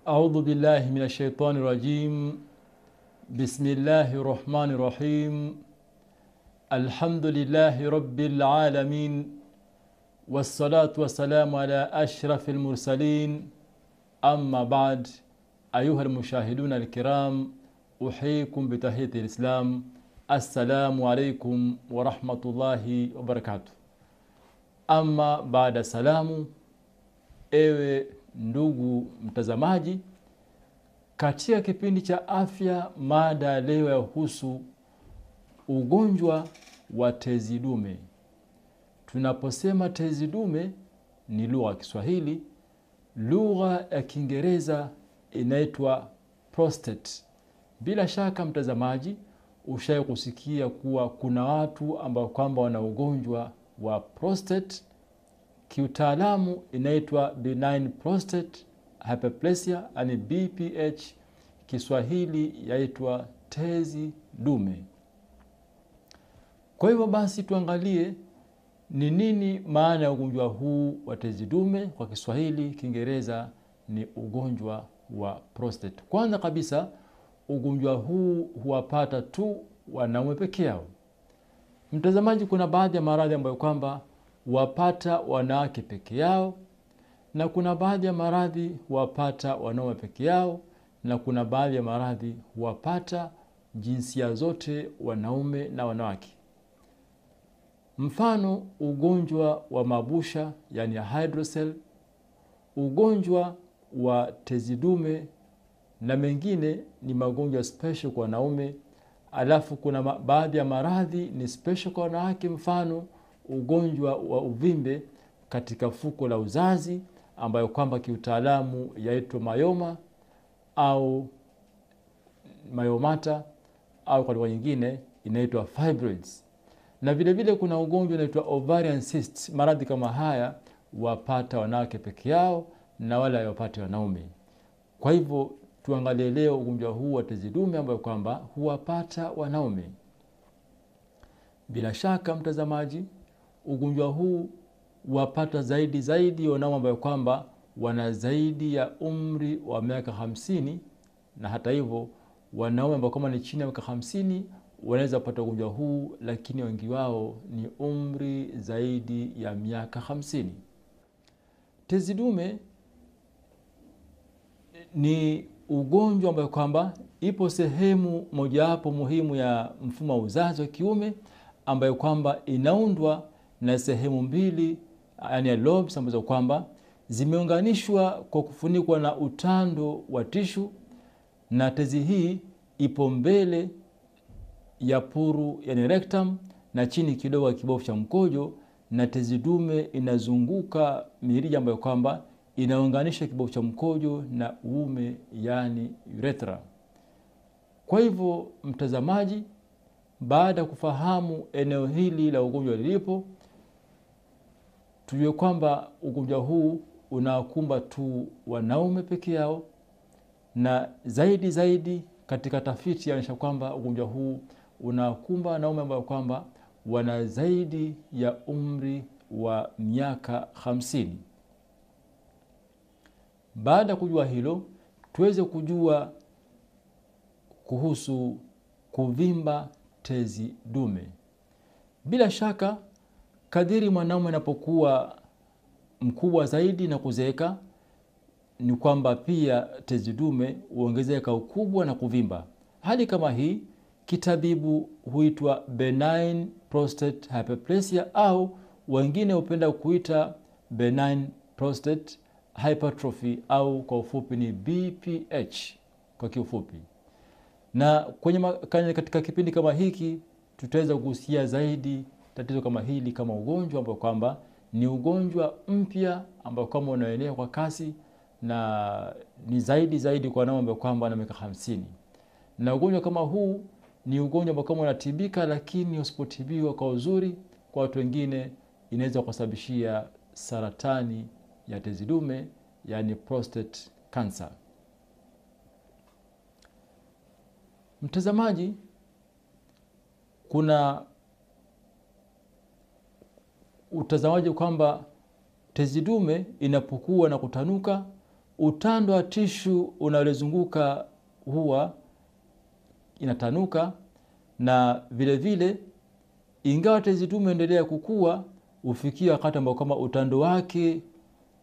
أعوذ بالله من الشيطان الرجيم. بسم الله الرحمن الرحيم. الحمد لله رب العالمين، والصلاة والسلام على أشرف المرسلين. أما بعد، أيها المشاهدون الكرام، أحييكم بتحية الإسلام. السلام عليكم ورحمة الله وبركاته. Ama baada salamu, ewe ndugu mtazamaji, katika kipindi cha afya, mada leo yahusu ugonjwa wa tezi dume. Tunaposema tezi dume ni lugha ya Kiswahili, lugha ya Kiingereza inaitwa prostate. Bila shaka mtazamaji, ushawahi kusikia kuwa kuna watu ambao kwamba wana ugonjwa wa prostate. Kiutaalamu inaitwa benign prostate hyperplasia, yani BPH. Kiswahili yaitwa tezi dume. Kwa hivyo basi tuangalie ni nini maana ya ugonjwa huu wa tezi dume. Kwa Kiswahili, Kiingereza ni ugonjwa wa prostate. Kwanza kabisa, ugonjwa huu huwapata tu wanaume peke yao. Mtazamaji, kuna baadhi ya maradhi ambayo kwamba wapata wanawake peke yao, na kuna baadhi ya maradhi wapata wanaume peke yao, na kuna baadhi ya maradhi wapata jinsia zote, wanaume na wanawake. Mfano, ugonjwa wa mabusha, yani hydrocele, ugonjwa wa tezi dume, na mengine ni magonjwa special kwa wanaume. Alafu kuna baadhi ya maradhi ni special kwa wanawake. Mfano, ugonjwa wa uvimbe katika fuko la uzazi, ambayo kwamba kiutaalamu yaitwa myoma au myomata, au kwa lugha nyingine inaitwa fibroids. Na vile vile kuna ugonjwa unaitwa ovarian cyst. Maradhi kama haya wapata wanawake peke yao na wala hawapati wanaume. Kwa hivyo tuangalie leo ugonjwa huu wa tezi dume ambao kwamba huwapata wanaume. Bila shaka mtazamaji, ugonjwa huu wapata zaidi wanaume ambao kwamba wana zaidi ya umri wa miaka 50, na hata hivyo wanaume ambao kama ni chini ya miaka 50 wanaweza kupata ugonjwa huu, lakini wengi wao ni umri zaidi ya miaka 50. Tezi dume ni ugonjwa ambao kwamba ipo sehemu mojawapo muhimu ya mfumo wa uzazi wa kiume, ambayo kwamba inaundwa na sehemu mbili, yani lobes, ambazo kwamba zimeunganishwa kwa kufunikwa na utando wa tishu, na tezi hii ipo mbele ya puru, yani rectum, na chini kidogo ya kibofu cha mkojo, na tezi dume inazunguka mirija ambayo kwamba inaunganisha kibofu cha mkojo na uume, yani urethra. Kwa hivyo mtazamaji, baada kufahamu eneo hili la ugonjwa lilipo, tujue kwamba ugonjwa huu unakumba tu wanaume peke yao, na zaidi katika tafiti inaonyesha kwamba ugonjwa huu unakumba wanaume ambao kwamba wana zaidi ya umri wa miaka 50. Baada kujua hilo, tuweze kujua kuhusu kuvimba tezi dume. Bila shaka, kadiri mwanaume anapokuwa mkubwa zaidi na kuzeeka, ni kwamba pia tezi dume huongezeka ukubwa na kuvimba. Hali kama hii kitabibu huitwa benign prostate hyperplasia, au wengine hupenda kuita benign prostate hypertrophy, au kwa ufupi ni BPH kwa kiufupi. Na katika kipindi kama hiki tutaweza kugusia zaidi tatizo kama hili, kama ugonjwa ambao kwamba ni ugonjwa mpya ambao kama unaenea kwa kasi, na ni zaidi kwa wanaume ambao kwamba na miaka 50. Na ugonjwa kama huu ni ugonjwa ambao kama unatibika, lakini usipotibiwa kwa uzuri, kwa watu wengine inaweza kusababishia saratani ya tezi dume, yani prostate cancer. Mtazamaji, kuna utazamaji kwamba tezi dume inapokuwa na kutanuka utando wa tishu unaolizunguka huwa inatanuka, na vile vile ingawa tezi dume endelea kukua, ufikia wakati ambao kama utando wake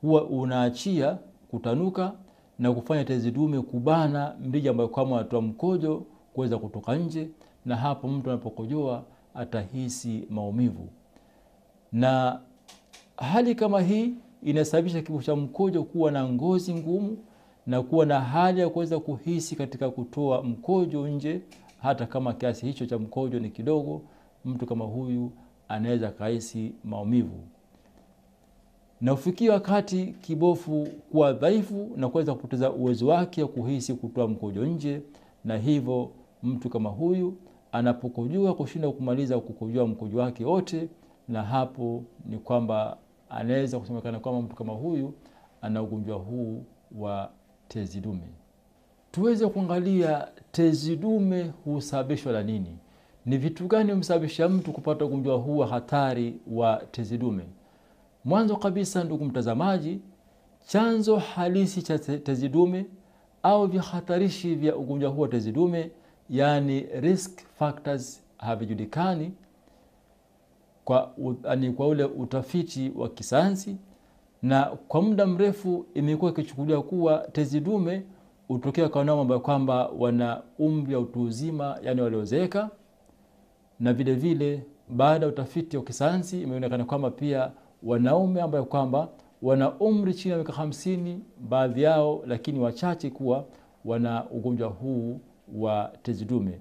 huwa unaachia kutanuka na kufanya tezi dume kubana mrija ambao kama watoa mkojo kuweza kutoka nje, na hapo mtu anapokojoa atahisi maumivu. Na hali kama hii inasababisha kibofu cha mkojo kuwa na ngozi ngumu na kuwa na hali ya kuweza kuhisi katika kutoa mkojo nje, hata kama kiasi hicho cha mkojo ni kidogo. Mtu kama huyu anaweza kahisi maumivu, na ufikia wakati kibofu kuwa dhaifu na kuweza kupoteza uwezo wake wa kuhisi kutoa mkojo nje, na hivyo mtu kama huyu anapokojoa kushinda kumaliza kukojoa mkojo wake wote, na hapo ni kwamba anaweza kusemekana kwamba mtu kama huyu ana ugonjwa huu wa tezi dume. Tuweze kuangalia tezi dume husababishwa na nini? Ni vitu gani humsababisha mtu kupata ugonjwa huu wa hatari wa tezi dume? Mwanzo kabisa, ndugu mtazamaji, chanzo halisi cha tezi dume au vihatarishi vya ugonjwa huu wa tezi dume, yani risk factors, havijulikani kwa ule utafiti wa kisayansi, na kwa muda mrefu imekuwa ikichukuliwa kuwa tezi dume hutokea kwa wanaume ambao kwamba wana umri wa utu uzima, yani waliozeeka. Na vile vile baada ya utafiti wa kisayansi imeonekana kwamba pia wanaume ambao kwamba wana umri chini ya miaka 50, baadhi yao lakini wachache, kuwa wana ugonjwa huu wa tezi dume.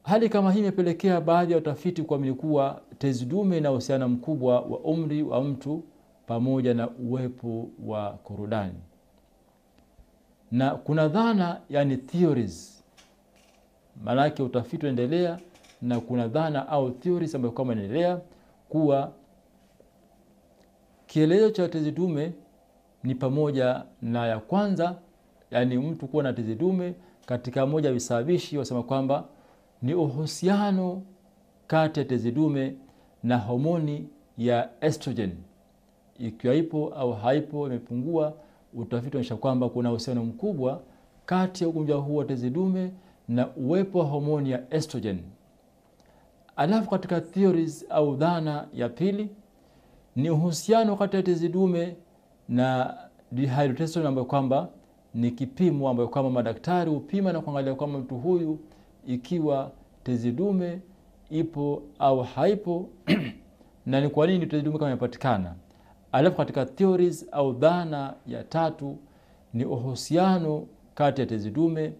Hali kama hii imepelekea baadhi ya utafiti kuamini kuwa tezi dume ina uhusiano mkubwa wa umri wa mtu pamoja na uwepo wa korodani. Na kuna dhana, yani theories, maana utafiti unaendelea, na kuna dhana au theories ambayo kama inaendelea kuwa kielezo cha tezi dume ni pamoja na ya kwanza, yani mtu kuwa na tezi dume, katika moja ya visababishi wasema kwamba ni uhusiano kati ya tezi dume na homoni ya estrogen. Ikiwa ipo au haipo, imepungua, utafiti unaonyesha kwamba kuna uhusiano mkubwa kati ya ugonjwa huu wa tezi dume na uwepo wa homoni ya estrogen. Alafu katika theories au dhana ya pili ni uhusiano kati ya tezi dume na dihydrotestosterone, ambayo kwamba ni kipimo ambayo kwamba madaktari hupima na kuangalia kwamba mtu huyu ikiwa tezi dume ipo au haipo na ni kwa nini tezi dume kama inapatikana. Alafu katika theories au dhana ya tatu ni uhusiano kati ya tezi dume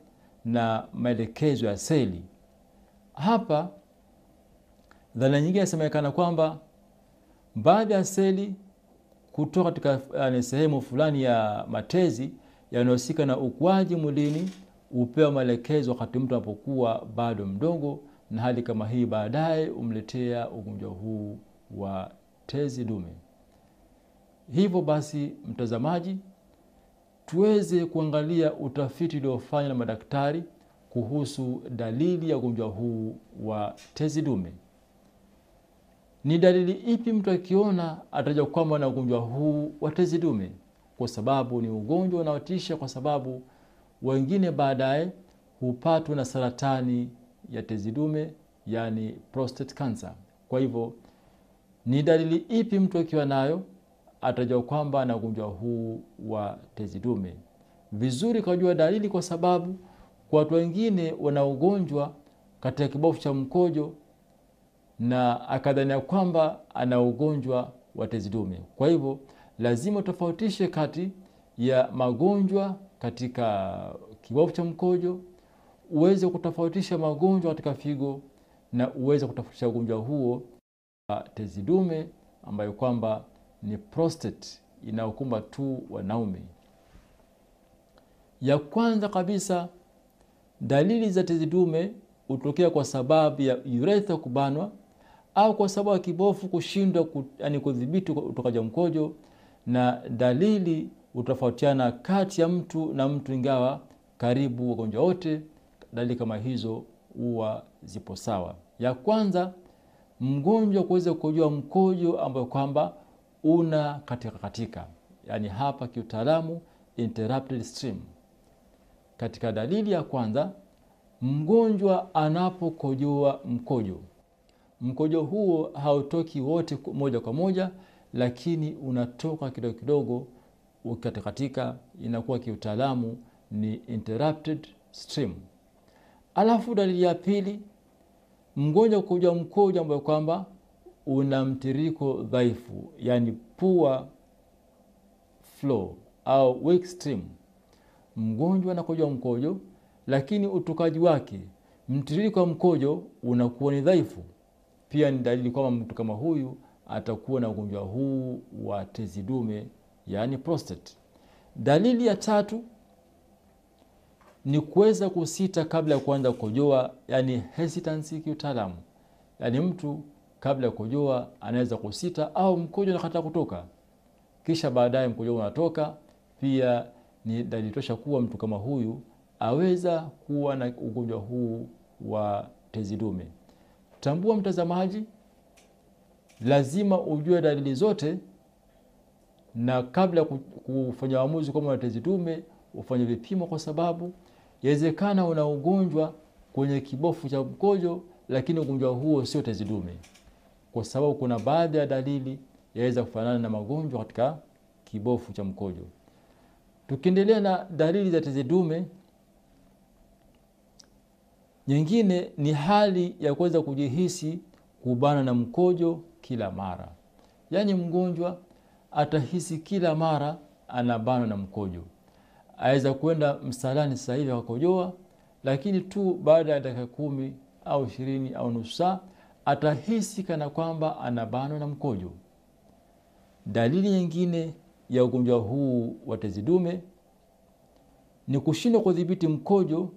na maelekezo ya seli. Hapa dhana nyingine inasemekana kwamba baadhi ya seli kutoka katika sehemu fulani ya matezi yanayohusika na ukuaji mwilini upewa maelekezo wakati mtu anapokuwa bado mdogo, na hali kama hii baadaye umletea ugonjwa huu wa tezi dume. Hivyo basi, mtazamaji, tuweze kuangalia utafiti uliofanywa na madaktari kuhusu dalili ya ugonjwa huu wa tezi dume. Ni dalili ipi mtu akiona atajua kwamba ana ugonjwa huu wa tezi dume? Kwa sababu ni ugonjwa unaotisha, kwa sababu wengine baadaye hupatwa na saratani ya tezi dume, yani prostate cancer. Kwa hivyo ni dalili ipi mtu akiwa nayo atajua kwamba ana ugonjwa huu wa tezi dume? Vizuri kujua dalili, kwa sababu kwa watu wengine wana ugonjwa katika kibofu cha mkojo na akadhania kwamba ana ugonjwa wa tezi dume. Kwa hivyo lazima tofautishe kati ya magonjwa katika kibofu cha mkojo, uweze kutofautisha magonjwa katika figo, na uweze kutofautisha ugonjwa huo wa tezi dume ambayo kwamba ni prostate, inaokumba tu wanaume. Ya kwanza kabisa, dalili za tezi dume hutokea kwa sababu ya urethra kubanwa au kwa sababu ya kibofu kushindwa kudhibiti utokaji wa mkojo, na dalili hutofautiana kati ya mtu na mtu, ingawa karibu wagonjwa wote dalili kama hizo huwa zipo sawa. Ya kwanza, mgonjwa kuweza kukojoa mkojo ambao kwamba una katika, yani hapa kiutaalamu interrupted stream. Katika dalili ya kwanza, mgonjwa anapokojoa mkojo huo hautoki wote moja kwa moja, lakini unatoka kidogo kidogo ukatikatika, inakuwa kiutaalamu ni interrupted stream. Alafu dalili ya pili, mgonjwa kukojoa mkojo ambao kwamba una mtiririko dhaifu, yani poor flow au weak stream. Mgonjwa anakojoa mkojo lakini utokaji wake, mtiririko wa mkojo unakuwa ni dhaifu, pia ni dalili kwamba mtu kama huyu atakuwa na ugonjwa huu wa tezi dume, yani prostate. Dalili ya tatu ni kuweza kusita kabla ya kuanza kukojoa, yani hesitancy kiutaalamu. Yani mtu kabla ya kukojoa anaweza kusita au mkojo unakataa kutoka, kisha baadaye mkojo unatoka. Pia ni dalili tosha kuwa mtu kama huyu aweza kuwa na ugonjwa huu wa tezi dume. Tambua mtazamaji, lazima ujue dalili zote, na kabla ya kufanya uamuzi kama una tezi dume ufanye vipimo, kwa sababu inawezekana una ugonjwa kwenye kibofu cha mkojo lakini ugonjwa huo sio tezi dume, kwa sababu kuna baadhi ya dalili yaweza kufanana na magonjwa katika kibofu cha mkojo. Tukiendelea na dalili za tezi dume, nyingine ni hali ya kuweza kujihisi kubana na mkojo kila mara. Yani mgonjwa atahisi kila mara anabana na mkojo. Aweza kwenda msalani sasa hivi akakojoa, lakini tu baada ya dakika 10 au 20 au nusu saa atahisi kana kwamba anabana na mkojo. Dalili nyingine ya ugonjwa huu wa tezi dume ni kushindwa kudhibiti mkojo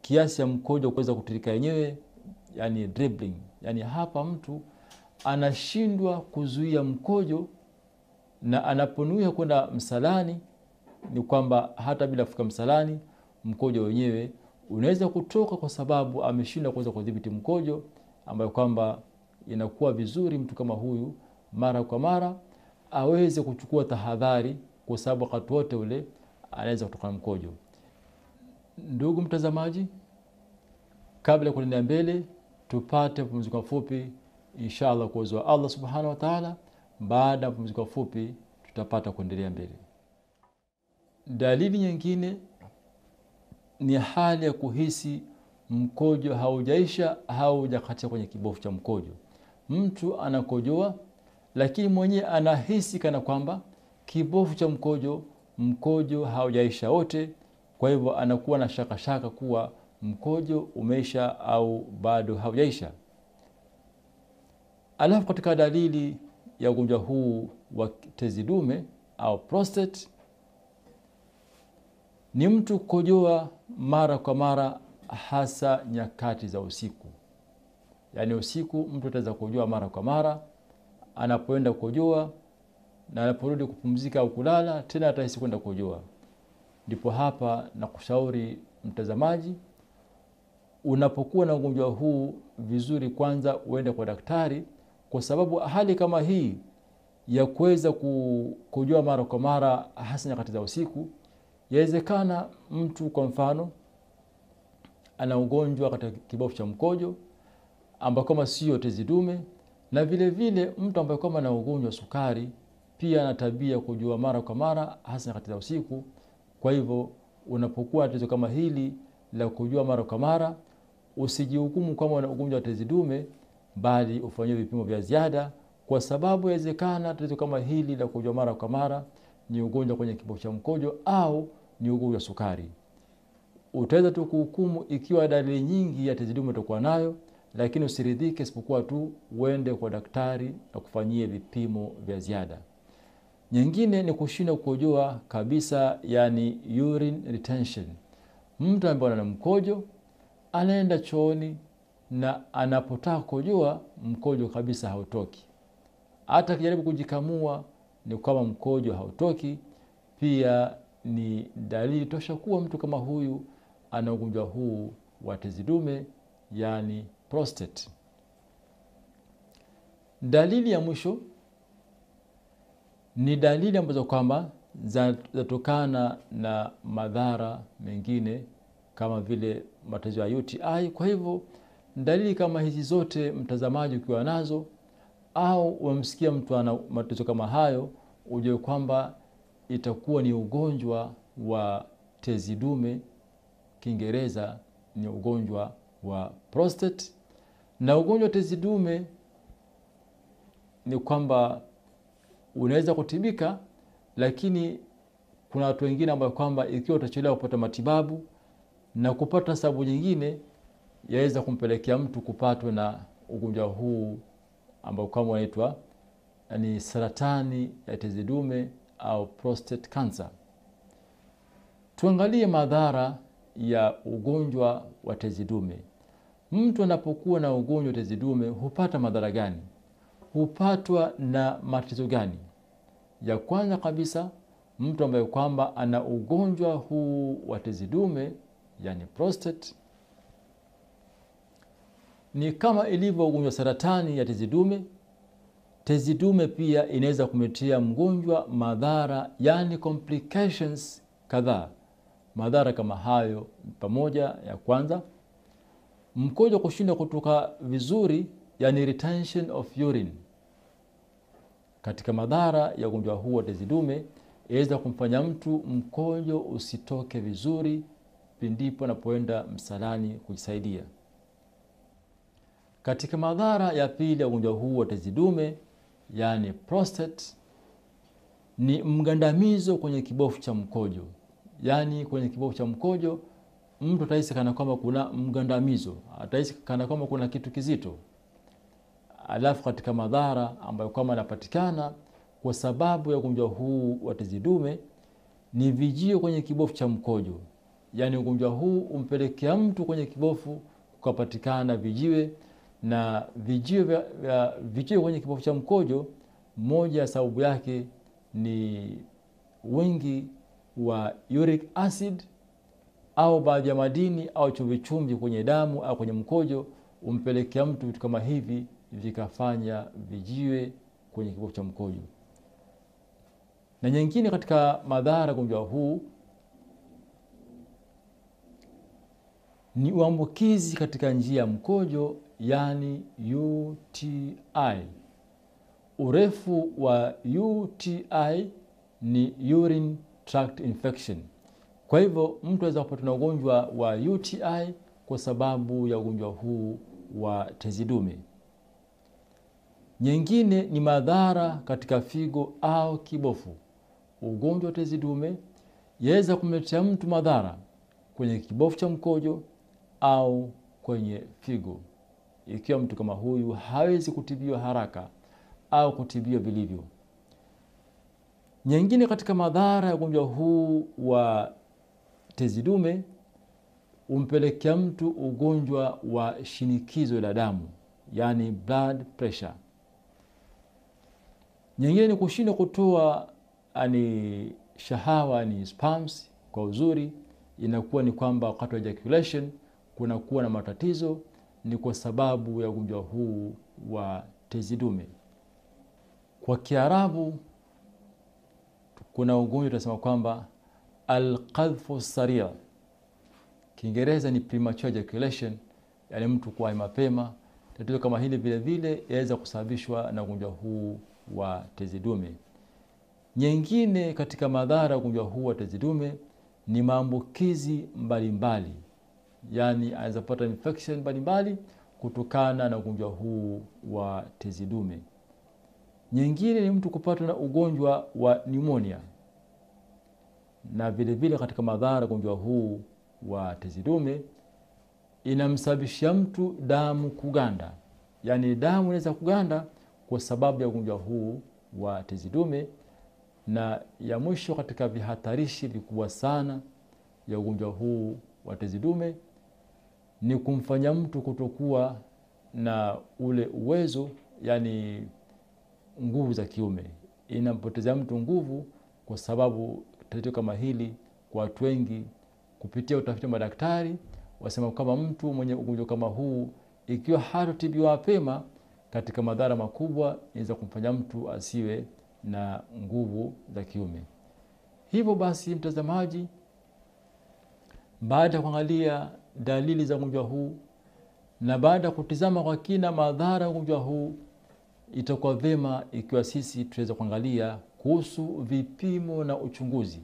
kiasi ya mkojo kuweza kutirika yenyewe, yani dribbling. Yani hapa mtu anashindwa kuzuia mkojo, na anaponuia kwenda msalani ni kwamba hata bila kufika msalani mkojo wenyewe unaweza kutoka, kwa sababu ameshindwa kuweza kudhibiti mkojo, ambayo kwamba inakuwa vizuri mtu kama huyu mara kwa mara aweze kuchukua tahadhari, kwa sababu wakati wote ule anaweza kutoka mkojo. Ndugu mtazamaji, kabla ya kuendelea mbele, tupate pumziko fupi inshallah kwa uwezo wa Allah subhanahu wa ta'ala. Baada ya pumziko fupi tutapata kuendelea mbele. Dalili nyingine ni hali ya kuhisi mkojo haujaisha au hujakatika kwenye kibofu cha mkojo. Mtu anakojoa lakini mwenyewe anahisi kana kwamba kibofu cha mkojo haujaisha wote, kwa hivyo anakuwa na shaka kuwa mkojo umeisha au bado haujaisha. Alafu katika dalili ya ugonjwa huu wa tezi dume au prostate ni mtu kukojoa mara kwa mara, hasa nyakati za usiku. Yani usiku mtu ataweza kukojoa mara kwa mara, anapoenda kukojoa na anaporudi kupumzika au kulala tena atahisi kwenda kukojoa. Ndipo hapa na kushauri mtazamaji, unapokuwa na ugonjwa huu vizuri kwanza uende kwa daktari, kwa sababu hali kama hii ya kuweza kukojoa mara kwa mara hasa nyakati za usiku, yawezekana mtu kwa mfano ana ugonjwa katika kibofu cha mkojo ambao kama sio tezi dume, na vile vile mtu ambaye kama ana ugonjwa sukari pia ana tabia kukojoa mara kwa mara hasa nyakati za usiku. Kwa hivyo unapokuwa tatizo kama hili la kukojoa mara kwa mara, usijihukumu kama una ugonjwa wa tezi dume, bali ufanyie vipimo vya ziada, kwa sababu inawezekana tatizo kama hili la kukojoa mara kwa mara ni ugonjwa kwenye kibofu cha mkojo au ni ugonjwa wa sukari. Utaweza tu kuhukumu ikiwa dalili nyingi ya tezi dume utakuwa nayo, lakini usiridhike isipokuwa tu uende kwa daktari na kufanyie vipimo vya ziada. Nyingine ni kushindwa kukojoa kabisa, yani urine retention. Mtu ambaye ana mkojo anaenda chooni na anapotaka kukojoa mkojo kabisa hautoki. Hata akijaribu kujikamua ni kama mkojo hautoki. Pia ni dalili tosha kuwa mtu kama huyu ana ugonjwa huu wa tezi dume, yani prostate. Dalili ya mwisho ni dalili ambazo kwamba zatokana na madhara mengine kama vile matatizo ya UTI. Kwa hivyo dalili kama hizi zote, mtazamaji, ukiwa nazo au umemsikia mtu ana matatizo kama hayo, ujue kwamba itakuwa ni ugonjwa wa tezi dume. Kiingereza ni ugonjwa wa prostate. Na ugonjwa wa tezi dume ni kwamba unaweza kutibika, lakini kuna watu wengine ambao kwamba ikiwa utachelewa kupata matibabu na kupata sababu nyingine, yaweza kumpelekea mtu kupatwa na ugonjwa huu ambao kama unaitwa ni saratani ya tezi dume au prostate cancer. Tuangalie madhara ya ugonjwa wa tezi dume. Mtu anapokuwa na ugonjwa wa tezi dume hupata madhara gani? Hupatwa na matatizo gani? Ya kwanza kabisa, mtu ambaye kwamba ana ugonjwa huu wa tezi dume, yani prostate, ni kama ilivyo ugonjwa saratani ya tezi dume pia inaweza kumletea mgonjwa madhara, yani complications kadhaa. Madhara kama hayo pamoja, ya kwanza, mkojo kushindwa kutoka vizuri, yani retention of urine. Katika madhara ya ugonjwa huu wa tezi dume, inaweza kumfanya mtu mkojo usitoke vizuri pindipo anapoenda msalani kujisaidia. Katika madhara ya pili ya ugonjwa huu wa tezi dume, yani prostate, ni mgandamizo kwenye kibofu cha mkojo. Yani kwenye kibofu cha mkojo mtu atahisi kana kwamba kuna mgandamizo, atahisi kana kwamba kuna kitu kizito. Alafu katika madhara ambayo kama yanapatikana kwa sababu ya ugonjwa huu wa tezi dume ni vijio kwenye kibofu cha mkojo. Yani ugonjwa huu umpelekea mtu kwenye kibofu kukapatikana vijiwe, na vijio kwenye kibofu cha mkojo, moja ya sababu yake ni wingi wa uric acid au baadhi ya madini au chumvi kwenye damu au kwenye mkojo, umpelekea mtu vitu kama hivi vikafanya vijiwe kwenye kibofu cha mkojo. Na nyingine katika madhara ugonjwa huu ni uambukizi katika njia ya mkojo, yani UTI. Urefu wa UTI ni urine tract infection. Kwa hivyo mtu anaweza kupata na ugonjwa wa UTI kwa sababu ya ugonjwa huu wa tezi dume. Nyingine ni madhara katika figo au kibofu. Ugonjwa wa tezi dume yaweza kumletea mtu madhara kwenye kibofu cha mkojo au kwenye figo, ikiwa mtu kama huyu hawezi kutibiwa haraka au kutibiwa vilivyo. Nyingine katika madhara ya ugonjwa huu wa tezi dume umpelekea mtu ugonjwa wa shinikizo la damu, yani blood pressure. Nyingine ni kushindwa kutoa shahawa, sperms kwa uzuri. Inakuwa ni kwamba wakati wa ejaculation kunakuwa na matatizo, ni kwa sababu ya ugonjwa huu wa tezi dume. Kwa Kiarabu kuna ugonjwa tunasema kwamba al-qadhfu sari'. Kiingereza ni premature ejaculation, yani mtu kuwa mapema. Tatizo kama hili vile vile yaweza kusababishwa na ugonjwa huu wa tezi dume. Nyingine katika madhara ya ugonjwa huu wa tezi dume ni maambukizi mbalimbali, yani anaweza kupata infection mbalimbali kutokana na ugonjwa huu wa tezi dume. Nyingine ni mtu kupatwa na ugonjwa wa pneumonia. Na vile vile katika madhara ya ugonjwa huu wa tezi dume inamsababishia mtu damu kuganda, yani damu inaweza kuganda kwa sababu ya ugonjwa huu wa tezi dume. Na ya mwisho katika vihatarishi vikubwa sana ya ugonjwa huu wa tezi dume ni kumfanya mtu kutokuwa na ule uwezo, yani nguvu za kiume. Inampoteza mtu nguvu kwa sababu tatizo kama hili kwa watu wengi, kupitia utafiti wa madaktari wasema kama mtu mwenye ugonjwa kama huu ikiwa hatotibiwa mapema, katika madhara makubwa inaweza kumfanya mtu asiwe na nguvu za kiume. Hivyo basi mtazamaji, baada ya kuangalia dalili za ugonjwa huu na baada ya kutizama kwa kina madhara ya ugonjwa huu, itakuwa vyema ikiwa sisi tuweza kuangalia kuhusu vipimo na uchunguzi.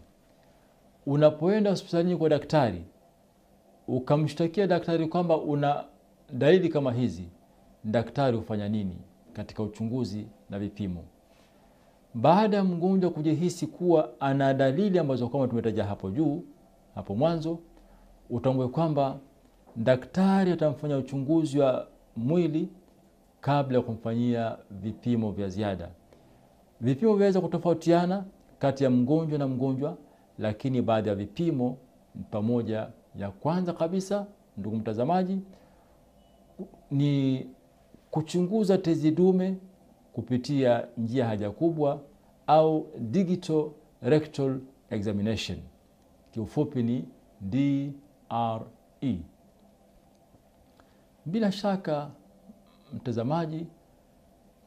Unapoenda hospitalini kwa daktari, ukamshtakia daktari kwamba una dalili kama hizi, daktari hufanya nini katika uchunguzi na vipimo? Baada ya mgonjwa kujihisi kuwa ana dalili ambazo kama tumetaja hapo mwanzo, utambue kwamba daktari atamfanya uchunguzi wa mwili kabla ya kumfanyia vipimo vya ziada. Vipimo vinaweza kutofautiana kati ya mgonjwa na mgonjwa, lakini baadhi ya vipimo pamoja, ya kwanza kabisa ndugu mtazamaji, ni kuchunguza tezi dume kupitia njia haja kubwa au digital rectal examination, kiufupi ni DRE. Bila shaka mtazamaji,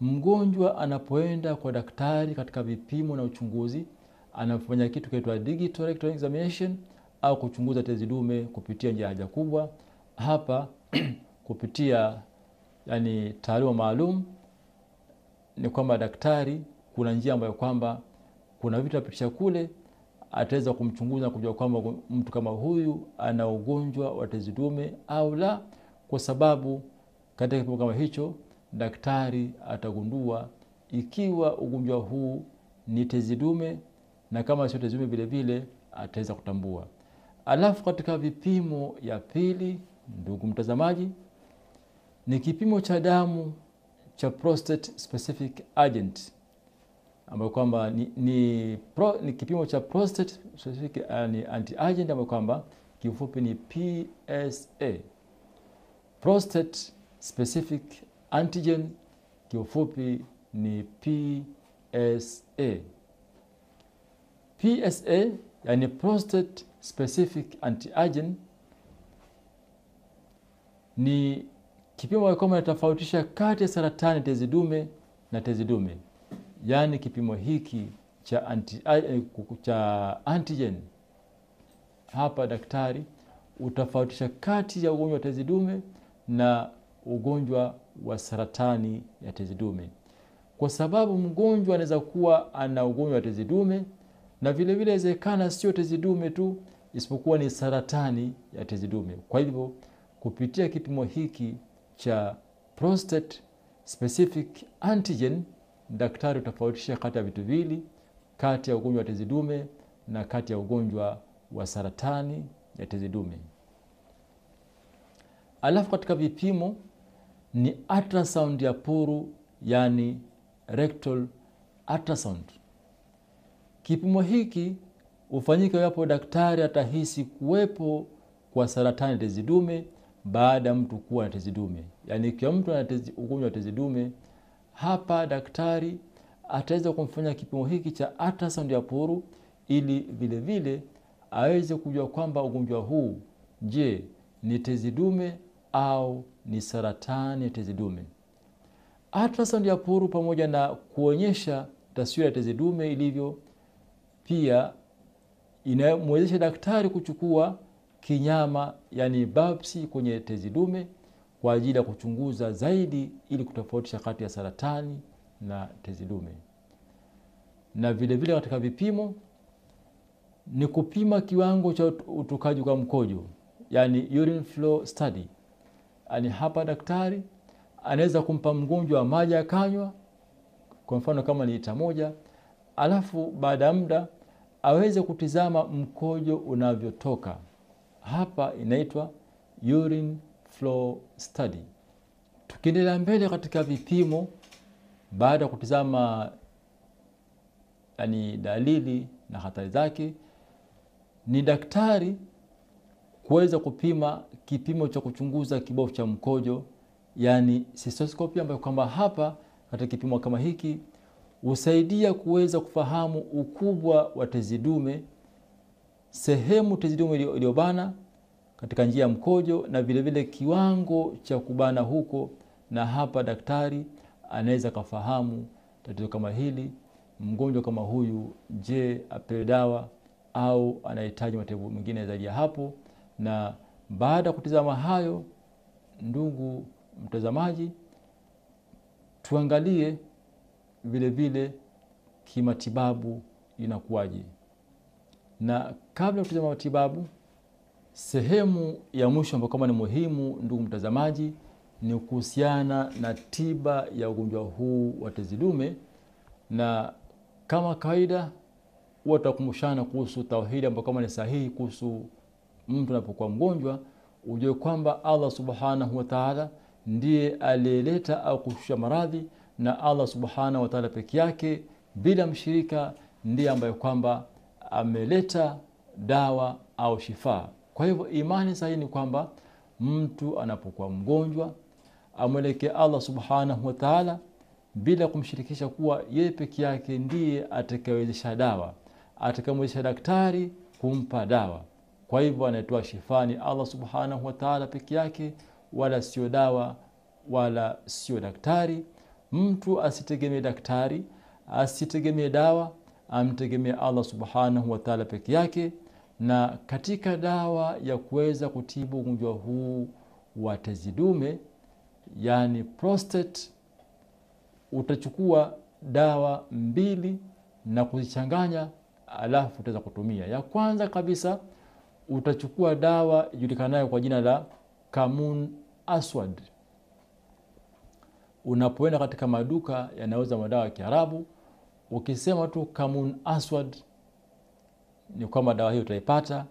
mgonjwa anapoenda kwa daktari katika vipimo na uchunguzi, anafanya kitu kinaitwa digital rectal examination au kuchunguza tezi dume kupitia njia haja kubwa. Hapa kupitia taaluma maalum ni kwamba daktari kuna njia ambayo kwamba kuna vitu apitisha kule, ataweza kumchunguza kujua kwamba mtu kama huyu ana ugonjwa wa tezi dume au la, kwa sababu katika kipimo kama hicho daktari atagundua ikiwa ugonjwa huu ni tezi dume, na kama sio tezi dume vile vile ataweza kutambua. Alafu katika vipimo ya pili ndugu mtazamaji, ni kipimo cha damu cha prostate specific agent, ambayo kwamba ni kipimo cha prostate specific anti-agent, ambayo kwamba kifupi ni PSA, prostate specific antigen, kifupi ni PSA. PSA yani prostate specific antigen ni kipimo kama kinatofautisha kati ya saratani tezi dume na tezi dume. Yani kipimo hiki cha antigen, hapa daktari utafautisha kati ya ugonjwa wa tezi dume na ugonjwa wa saratani ya tezi dume, kwa sababu mgonjwa anaweza kuwa ana ugonjwa wa tezi dume na vile vile inawezekana sio tezi dume tu, isipokuwa ni saratani ya tezi dume. Kwa hivyo kupitia kipimo hiki cha prostate specific antigen, daktari utafautisha kati ya vitu vili, kati ya ugonjwa wa tezi dume na kati ya ugonjwa wa saratani ya tezi dume. Alafu katika vipimo ni ultrasound ya puru, yani rectal ultrasound. Kipimo hiki hufanyika hapo daktari atahisi kuwepo kwa saratani ya tezi dume baada ya mtu kuwa na tezi dume. Yani ikiwa mtu ana ugonjwa wa tezi dume, hapa daktari ataweza kumfanya kipimo hiki cha ultrasound ya puru ili vile vile aweze kujua kwamba ugonjwa huu, je, ni tezi dume au ni saratani ya tezi dume. Ultrasound ya puru pamoja na kuonyesha taswira ya tezi dume ilivyo, pia inamwezesha daktari kuchukua kinyama yani biopsy kwenye tezi dume kwa ajili ya kuchunguza zaidi ili kutofautisha kati ya saratani na tezi dume. Na vile vile katika vipimo ni kupima kiwango cha utokaji kwa mkojo, yani urine flow study. Yani hapa daktari anaweza kumpa mgonjwa maji akanywa, kwa mfano kama ni lita 1, alafu baada ya muda aweze kutizama mkojo unavyotoka. Hapa inaitwa urine flow study. Tukiendelea mbele katika vipimo, baada ya kutizama dalili na hatari zake, ni daktari kuweza kupima kipimo cha kuchunguza kibofu cha mkojo, yani cystoscopy, ambayo kwamba hapa katika kipimo kama hiki husaidia kuweza kufahamu ukubwa wa tezi dume, sehemu tezi dume iliyobana katika njia ya mkojo, na vile vile kiwango cha kubana huko. Na hapa daktari anaweza kufahamu tatizo kama hili, mgonjwa kama huyu, je, apewe dawa au anahitaji matibabu mengine zaidi ya hapo. Na baada kutizama hayo, ndugu mtazamaji, tuangalie vile vile kimatibabu inakuwaje. Na kabla kutizama matibabu, sehemu ya mwisho ambayo kama ni muhimu ndugu mtazamaji, ni kuhusiana na tiba ya ugonjwa huu wa tezi dume. Na kama kawaida huwa tutakumbushana kuhusu tauhidi ambayo kama ni sahihi kuhusu mtu anapokuwa mgonjwa. Ujue kwamba Allah subhanahu wa ta'ala ndiye aliyeleta au kushusha maradhi, na Allah subhanahu wa ta'ala peke yake bila mshirika ndiye ambaye kwamba ameleta dawa au shifa. Kwa hivyo imani sahihi ni kwamba mtu anapokuwa mgonjwa amwelekee Allah subhanahu wa ta'ala bila kumshirikisha kuwa yeye peke yake ndiye atakayewezesha dawa, atakayemwezesha daktari kumpa dawa. Kwa hivyo anatoa shifa ni Allah subhanahu wa ta'ala peke yake, wala sio dawa wala sio daktari. Mtu asitegemee daktari, asitegemee dawa, amtegemee Allah subhanahu wa ta'ala peke yake. Na katika dawa ya kuweza kutibu ugonjwa huu wa tezi dume, yani prostate, utachukua dawa 2 na kuzichanganya, alafu utaweza kutumia. Ya kwanza kabisa utachukua dawa ijulikanayo kwa jina la Kamun Aswad. Unapoenda katika maduka yanauza madawa ya Kiarabu, ukisema tu Kamun Aswad, ni kwamba dawa hiyo utaipata.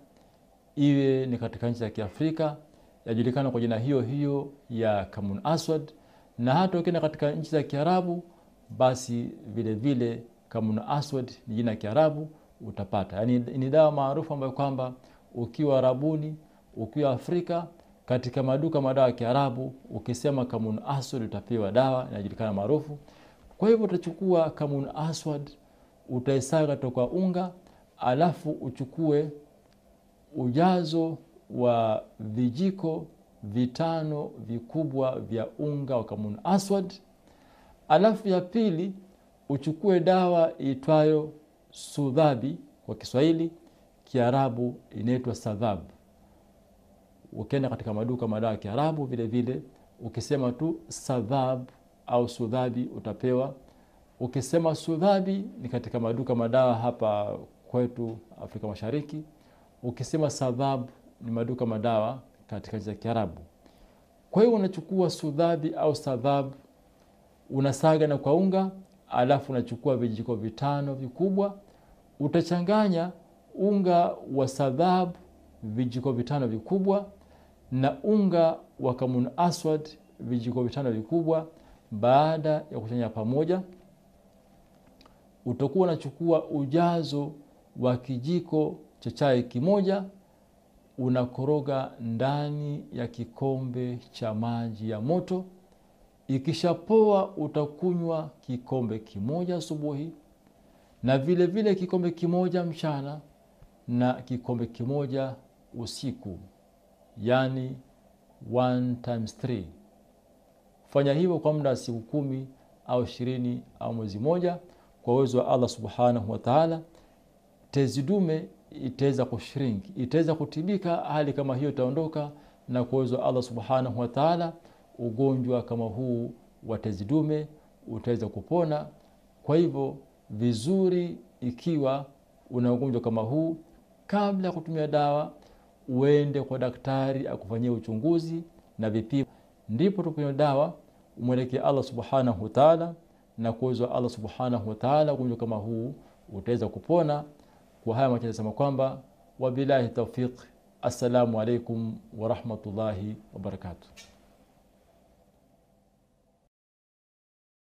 Iwe ni katika nchi za Kiafrika yajulikana kwa jina hiyo hiyo ya Kamun Aswad, na hata ukienda katika nchi za Kiarabu basi vile vile Kamun Aswad ni jina la Kiarabu utapata. Yani ni dawa maarufu ambayo kwamba ukiwa Arabuni, ukiwa Afrika, katika maduka madawa ya Kiarabu ukisema Kamun Aswad utapewa dawa inajulikana maarufu. Kwa hivyo utachukua Kamun Aswad, utaisaga toka unga, alafu uchukue ujazo wa vijiko 5 vikubwa vya unga wa Kamun Aswad. Alafu ya pili uchukue dawa itwayo Sudhabi, kwa Kiswahili, Kiarabu inaitwa Sadhab. Ukienda katika maduka madawa ya Kiarabu vile vile ukisema tu Sadhab au Sudhabi utapewa. Ukisema Sudhabi ni katika maduka madawa hapa kwetu Afrika Mashariki. Ukisema Sadhab ni maduka madawa katika nchi za Kiarabu. Kwa hiyo unachukua Sudhabi au Sadhab, unasaga na kwa unga, alafu unachukua vijiko 5 vikubwa. Utachanganya unga wa Sadhab vijiko 5 vikubwa na unga wa Kamun Aswad vijiko 5 vikubwa. Baada ya kuchanganya pamoja, utakuwa unachukua ujazo wa kijiko cha chai kimoja, unakoroga ndani ya kikombe cha maji ya moto. Ikishapoa utakunywa kikombe kimoja asubuhi, na vile vile kikombe kimoja mchana, na kikombe kimoja usiku, yani 1 times 3. Fanya hivyo kwa muda wa siku 10 au 20 au mwezi mmoja. Kwa uwezo wa Allah subhanahu wa ta'ala, tezi dume itaweza kushrink, itaweza kutibika, hali kama hiyo itaondoka. Na kwa uwezo wa Allah subhanahu wa ta'ala, ugonjwa kama huu wa tezi dume utaweza kupona. Kwa hivyo vizuri, ikiwa una ugonjwa kama huu, kabla kutumia dawa uende kwa daktari akufanyie uchunguzi na vipimo, ndipo tukunywa dawa, umwelekee Allah subhanahu wa ta'ala. Na kwa uwezo wa Allah subhanahu wa ta'ala ugonjwa kama huu utaweza kupona. Kwa haya machache nasema kwamba wabillahi tawfiq. Assalamu alaikum wa rahmatullahi wa barakatuh.